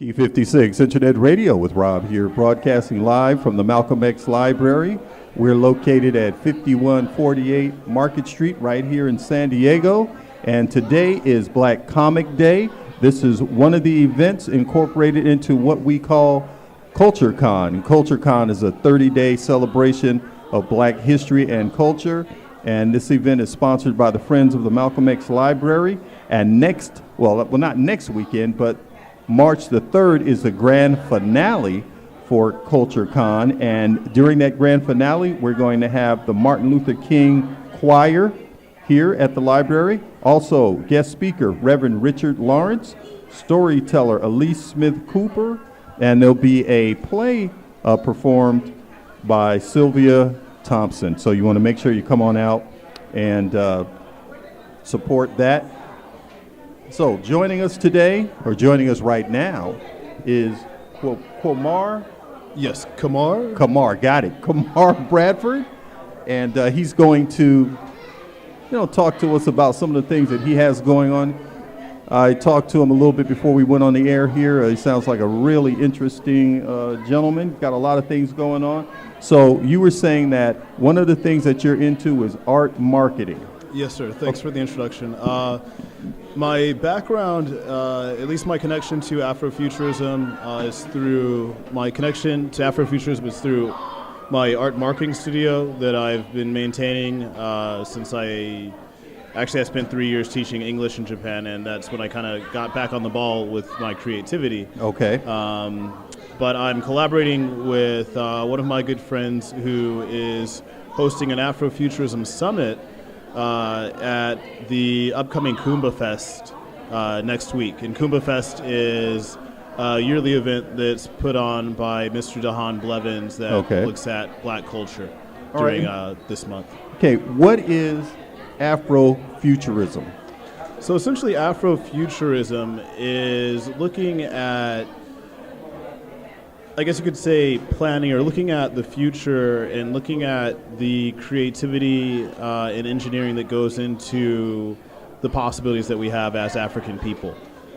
Key 56 Internet Radio with Rob here, broadcasting live from the Malcolm X Library. We're located at 5148 Market Street right here in San Diego. And today is Black Comic Day. This is one of the events incorporated into what we call Culture Con. And Culture Con is a 30-day celebration of Black history and culture. And this event is sponsored by the Friends of the Malcolm X Library. And not next weekend, but March the 3rd is the grand finale for Culture Con, and during that grand finale, we're going to have the Martin Luther King Choir here at the library. Also, guest speaker, Reverend Richard Lawrence, storyteller Elise Smith Cooper, and there'll be a play performed by Sylvia Thompson. So you want to make sure you come on out and support that. So joining us today, or joining us right now, is Qamar. Yes, Qamar. Qamar, got it. Qamar Bradford, and he's going to, talk to us about some of the things that he has going on. I talked to him a little bit before we went on the air here. He sounds like a really interesting gentleman. Got a lot of things going on. So you were saying that one of the things that you're into is art marketing. Yes, sir. Thanks for the introduction. My background, at least my connection to Afrofuturism is through my art marketing studio that I've been maintaining since I spent 3 years teaching English in Japan, and that's when I kind of got back on the ball with my creativity. Okay. But I'm collaborating with one of my good friends who is hosting an Afrofuturism summit at the upcoming Kuumba Fest next week. And Kuumba Fest is a yearly event that's put on by Mr. Dahan Blevins that looks at black culture during this month. Okay, what is Afrofuturism? So essentially Afrofuturism is looking at, I guess you could say, planning or looking at the future and looking at the creativity and engineering that goes into the possibilities that we have as African people.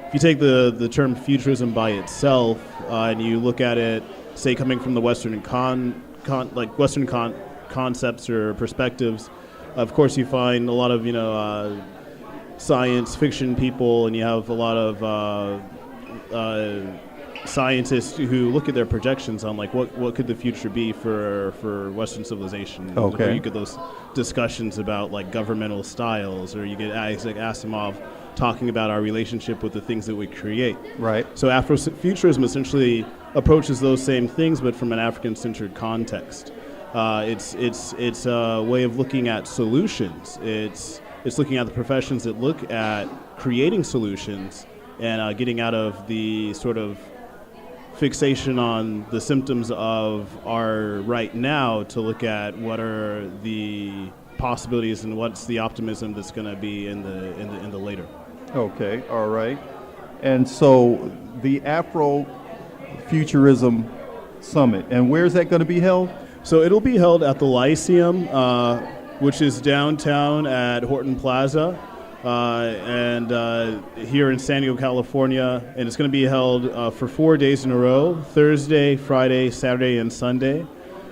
If you take the term futurism by itself and you look at it, say, coming from the Western concepts or perspectives, of course you find a lot of science fiction people, and you have a lot of scientists who look at their projections on what could the future be for Western civilization. Okay. Or you get those discussions about governmental styles, or you get Isaac Asimov talking about our relationship with the things that we create. Right. So Afrofuturism essentially approaches those same things, but from an African-centered context. It's a way of looking at solutions. It's looking at the professions that look at creating solutions and getting out of the sort of fixation on the symptoms of our right now to look at what are the possibilities and what's the optimism that's going to be in the later. Okay, all right. And so the Afrofuturism Summit, and where's that going to be held? So it'll be held at the Lyceum, which is downtown at Horton Plaza. And here in San Diego, California, and it's going to be held for 4 days in a row: Thursday, Friday, Saturday, and Sunday.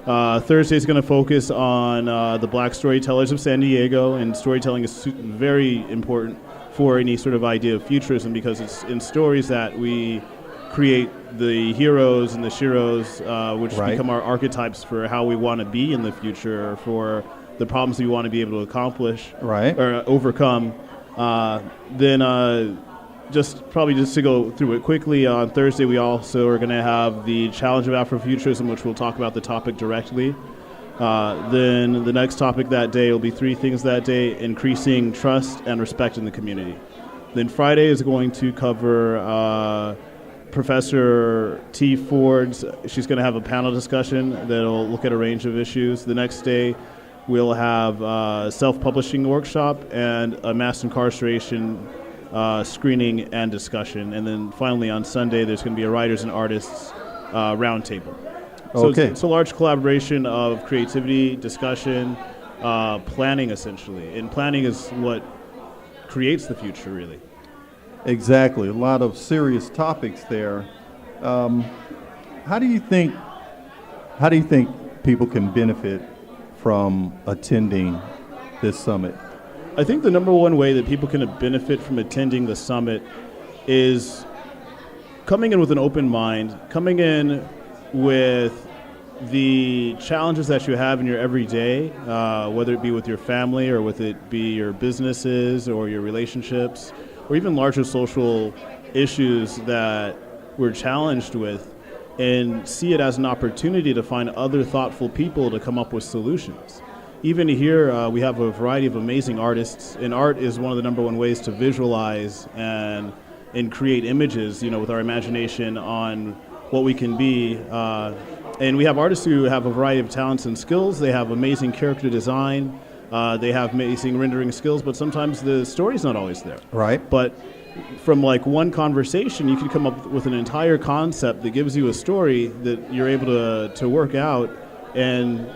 Thursday is going to focus on the Black storytellers of San Diego, and storytelling is very important for any sort of idea of futurism, because it's in stories that we create the heroes and the sheroes, which become our archetypes for how we want to be in the future, for the problems we want to be able to accomplish or overcome. Then just to go through it quickly, on Thursday we also are going to have the Challenge of Afrofuturism, which we'll talk about the topic directly. Then the next topic that day will be 3 things that day: increasing trust and respect in the community. Then Friday is going to cover Professor T. Ford's. She's going to have a panel discussion that'll look at a range of issues. The next day we'll have a self-publishing workshop and a mass incarceration screening and discussion. And then finally on Sunday, there's going to be a writers and artists roundtable. So it's a large collaboration of creativity, discussion, planning, essentially. And planning is what creates the future, really. Exactly. A lot of serious topics there. How do you think people can benefit from attending this summit? I think the number one way that people can benefit from attending the summit is coming in with an open mind, coming in with the challenges that you have in your everyday, whether it be with your family or whether it be your businesses or your relationships, or even larger social issues that we're challenged with, and see it as an opportunity to find other thoughtful people to come up with solutions. Even here, we have a variety of amazing artists, and art is one of the number one ways to visualize and create images, with our imagination on what we can be. And we have artists who have a variety of talents and skills. They have amazing character design. They have amazing rendering skills, but sometimes the story's not always there. Right. But from like one conversation, you can come up with an entire concept that gives you a story that you're able to work out, and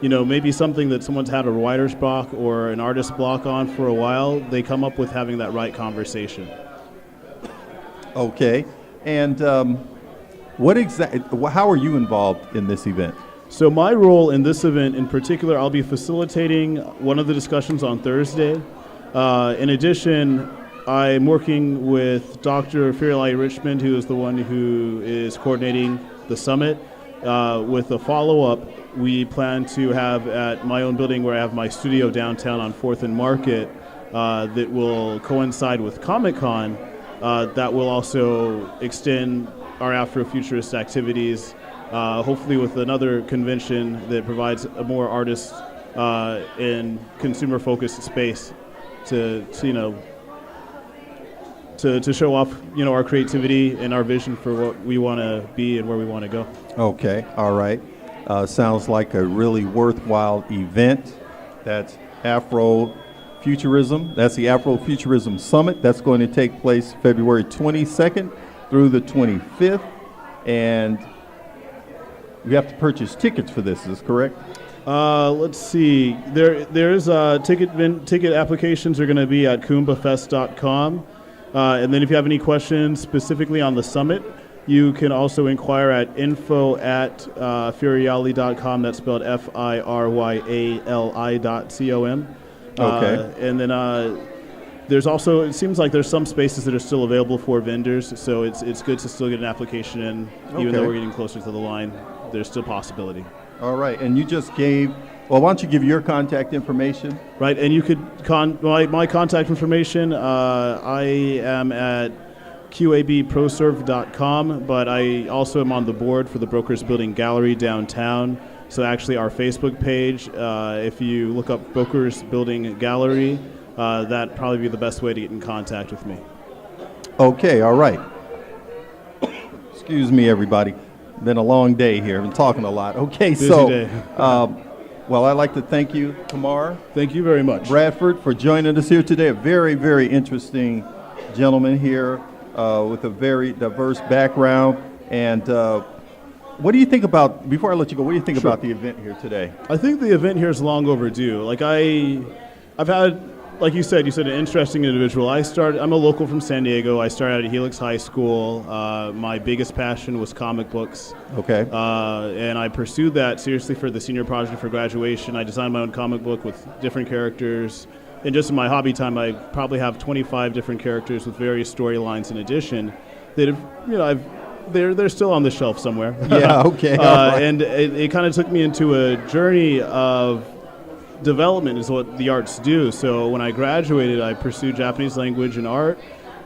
maybe something that someone's had a writer's block or an artist's block on for a while, they come up with having that right conversation. Okay. And how are you involved in this event? So my role in this event in particular, I'll be facilitating one of the discussions on Thursday. In addition, I'm working with Dr. Firulai Richmond, who is the one who is coordinating the summit. With a follow-up, we plan to have at my own building where I have my studio downtown on 4th and Market that will coincide with Comic-Con, that will also extend our Afro-futurist activities, hopefully with another convention that provides a more artist and consumer-focused space to show off, our creativity and our vision for what we want to be and where we want to go. Okay, all right. Sounds like a really worthwhile event. That's Afro Futurism. That's the Afro Futurism Summit. That's going to take place February 22nd through the 25th. And you have to purchase tickets for this, is this correct? Let's see. There's ticket applications are going to be at KuumbaFest.com. And then if you have any questions specifically on the summit, you can also inquire at info@firyali.com. That's spelled FIRYALI.com. Okay. And then there's also, it seems like there's some spaces that are still available for vendors, so it's good to still get an application in, even though we're getting closer to the line. There's still possibility. All right, and you just gave, why don't you give your contact information? Right, and you could, my contact information, I am at QABProserve.com, but I also am on the board for the Brokers Building Gallery downtown. So actually our Facebook page, if you look up Brokers Building Gallery, that'd probably be the best way to get in contact with me. Okay, all right. Excuse me, everybody. Been a long day here. I've been talking a lot. Okay, Busy so, day. well, I'd like to thank you, Qamar Thank you very much. Bradford, for joining us here today. A very, very interesting gentleman here with a very diverse background. And what do you think about, before I let you go, what do you think Sure. about the event here today? I think the event here is long overdue. Like I've had, like you said an interesting individual. I'm a local from San Diego. I started at Helix High School. My biggest passion was comic books. Okay. And I pursued that seriously for the senior project for graduation. I designed my own comic book with different characters. And just in my hobby time, I probably have 25 different characters with various storylines in addition that have, they're still on the shelf somewhere. Yeah, okay. Right. And it kind of took me into a journey of development is what the arts do. So when I graduated, I pursued Japanese language and art.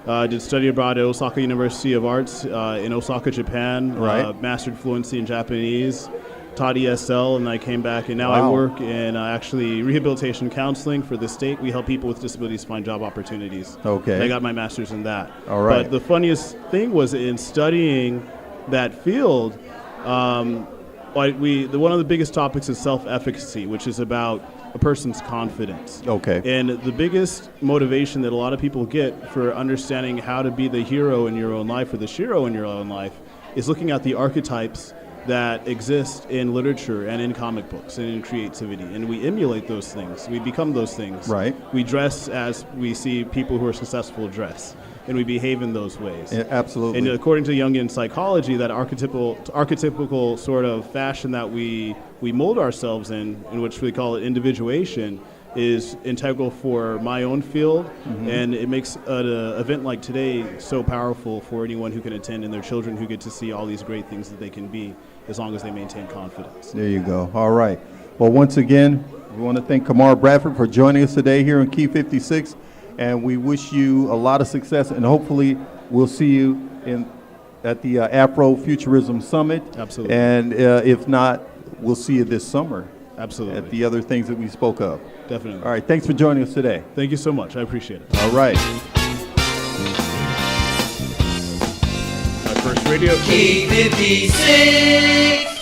Did study abroad at Osaka University of Arts in Osaka, Japan. Right. Mastered fluency in Japanese. Taught ESL, and I came back, and now Wow. I work in actually rehabilitation counseling for the state. We help people with disabilities find job opportunities. Okay. And I got my master's in that. All right. But the funniest thing was in studying that field, one of the biggest topics is self-efficacy, which is about a person's confidence. Okay. And the biggest motivation that a lot of people get for understanding how to be the hero in your own life or the shiro in your own life is looking at the archetypes that exist in literature and in comic books and in creativity, and we emulate those things. We become those things. Right. We dress as we see people who are successful dress, and we behave in those ways. Yeah, absolutely. And according to Jungian psychology, that archetypical sort of fashion that we mold ourselves in which we call it individuation, is integral for my own field, and it makes an event like today so powerful for anyone who can attend and their children who get to see all these great things that they can be, as long as they maintain confidence. There you go. All right. Well, once again, we want to thank Qamar Bradford for joining us today here in Key 56, and we wish you a lot of success, and hopefully we'll see you at the Afro Futurism Summit. Absolutely. And if not, we'll see you this summer. Absolutely. At the other things that we spoke of. Definitely. All right. Thanks for joining us today. Thank you so much. I appreciate it. All right. My first radio. Key 56.